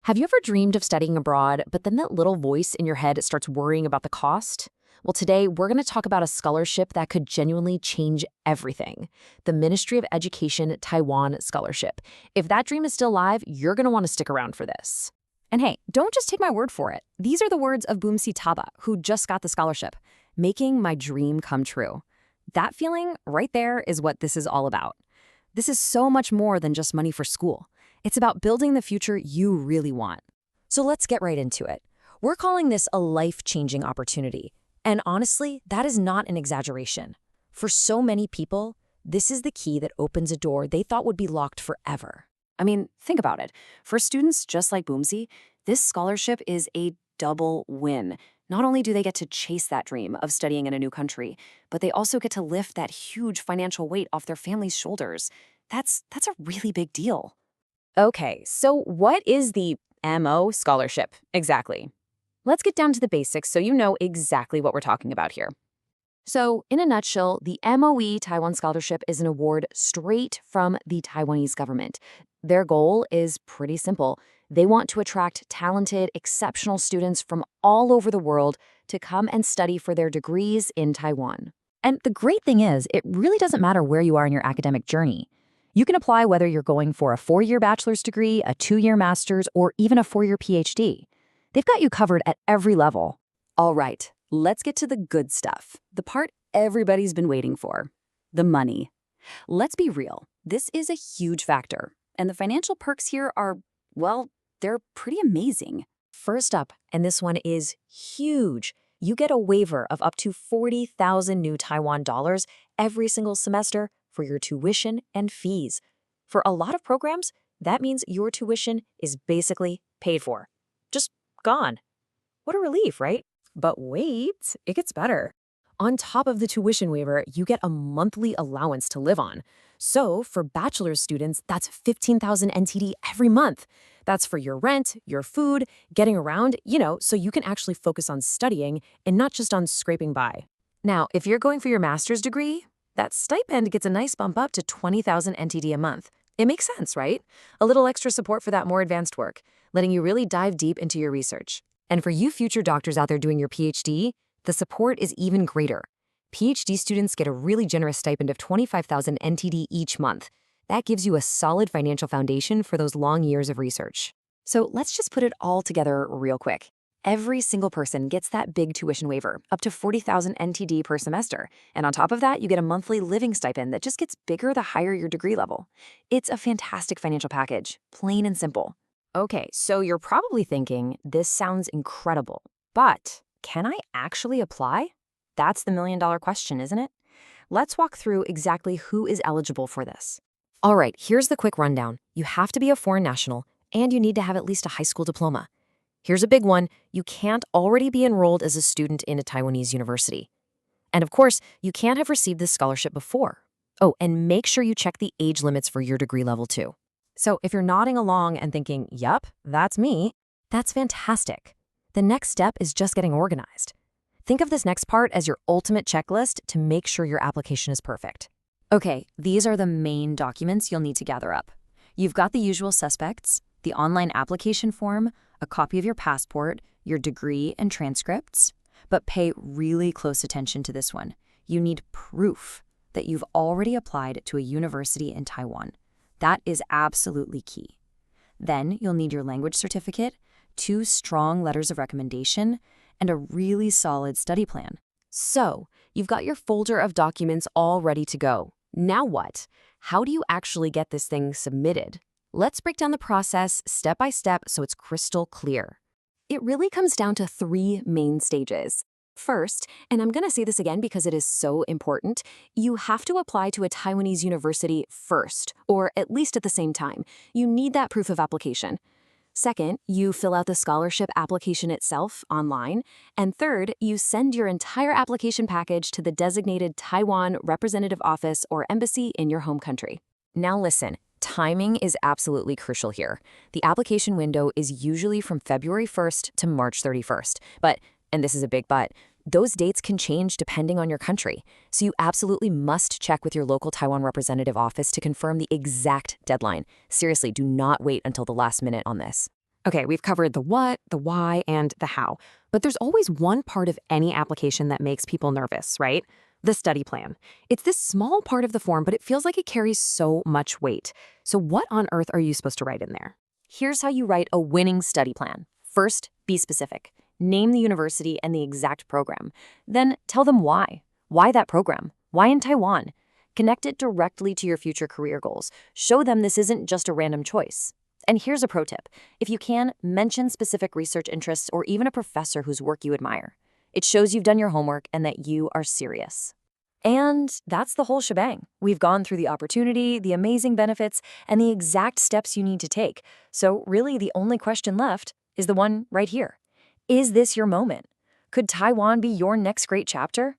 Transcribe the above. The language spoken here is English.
Have you ever dreamed of studying abroad, but then that little voice in your head starts worrying about the cost? Well, today we're going to talk about a scholarship that could genuinely change everything. The Ministry of Education Taiwan Scholarship. If that dream is still alive, you're going to want to stick around for this. And hey, don't just take my word for it. These are the words of Boomsi Taba, who just got the scholarship. Making my dream come true. That feeling right there is what this is all about. This is so much more than just money for school. It's about building the future you really want. So let's get right into it. We're calling this a life-changing opportunity. And honestly, that is not an exaggeration. For so many people, this is the key that opens a door they thought would be locked forever. I mean, think about it. For students just like Boomsi, this scholarship is a double win. Not only do they get to chase that dream of studying in a new country, but they also get to lift that huge financial weight off their family's shoulders. That's a really big deal. Okay, so what is the MO Scholarship exactly? Let's get down to the basics so you know exactly what we're talking about here. So, in a nutshell, the MOE Taiwan Scholarship is an award straight from the Taiwanese government. Their goal is pretty simple. They want to attract talented, exceptional students from all over the world to come and study for their degrees in Taiwan. And the great thing is, it really doesn't matter where you are in your academic journey. You can apply whether you're going for a 4-year bachelor's degree, a 2-year master's, or even a 4-year PhD. They've got you covered at every level. All right, let's get to the good stuff, the part everybody's been waiting for, the money. Let's be real, this is a huge factor, and the financial perks here are, well, they're pretty amazing. First up, and this one is huge, you get a waiver of up to 40,000 new Taiwan dollars every single semester for your tuition and fees. For a lot of programs, that means your tuition is basically paid for. Just gone. What a relief, right? But wait, it gets better. On top of the tuition waiver, you get a monthly allowance to live on. So for bachelor's students, that's 15,000 NTD every month. That's for your rent, your food, getting around, so you can actually focus on studying and not just on scraping by. Now, if you're going for your master's degree, that stipend gets a nice bump up to 20,000 NTD a month. It makes sense, right? A little extra support for that more advanced work, letting you really dive deep into your research. And for you future doctors out there doing your PhD, the support is even greater. PhD students get a really generous stipend of 25,000 NTD each month. That gives you a solid financial foundation for those long years of research. So let's just put it all together real quick. Every single person gets that big tuition waiver, up to 40,000 NTD per semester. And on top of that, you get a monthly living stipend that just gets bigger the higher your degree level. It's a fantastic financial package, plain and simple. Okay, so you're probably thinking, this sounds incredible, but can I actually apply? That's the million-dollar question, isn't it? Let's walk through exactly who is eligible for this. All right, here's the quick rundown. You have to be a foreign national, and you need to have at least a high school diploma. Here's a big one. You can't already be enrolled as a student in a Taiwanese university. And of course, you can't have received this scholarship before. Oh, and make sure you check the age limits for your degree level too. So if you're nodding along and thinking, yup, that's me, that's fantastic. The next step is just getting organized. Think of this next part as your ultimate checklist to make sure your application is perfect. Okay, these are the main documents you'll need to gather up. You've got the usual suspects, the online application form, a copy of your passport, your degree and transcripts. But pay really close attention to this one. You need proof that you've already applied to a university in Taiwan. That is absolutely key. Then you'll need your language certificate, 2 strong letters of recommendation, and a really solid study plan. So, you've got your folder of documents all ready to go. Now what? How do you actually get this thing submitted? Let's break down the process step by step so it's crystal clear. It really comes down to 3 main stages. First, and I'm going to say this again because it is so important, you have to apply to a Taiwanese university first, or at least at the same time. You need that proof of application. Second, you fill out the scholarship application itself online. And third, you send your entire application package to the designated Taiwan representative office or embassy in your home country. Now listen, timing is absolutely crucial here. The application window is usually from February 1st to March 31st. But, and this is a big but, those dates can change depending on your country. So you absolutely must check with your local Taiwan representative office to confirm the exact deadline. Seriously, do not wait until the last minute on this. Okay, we've covered the what, the why, and the how. But there's always one part of any application that makes people nervous, right? The study plan. It's this small part of the form, but it feels like it carries so much weight. So what on earth are you supposed to write in there? Here's how you write a winning study plan. First, be specific. Name the university and the exact program. Then tell them why. Why that program? Why in Taiwan? Connect it directly to your future career goals. Show them this isn't just a random choice. And here's a pro tip. If you can, mention specific research interests or even a professor whose work you admire. It shows you've done your homework and that you are serious. And that's the whole shebang. We've gone through the opportunity, the amazing benefits, and the exact steps you need to take. So really, the only question left is the one right here. Is this your moment? Could Taiwan be your next great chapter?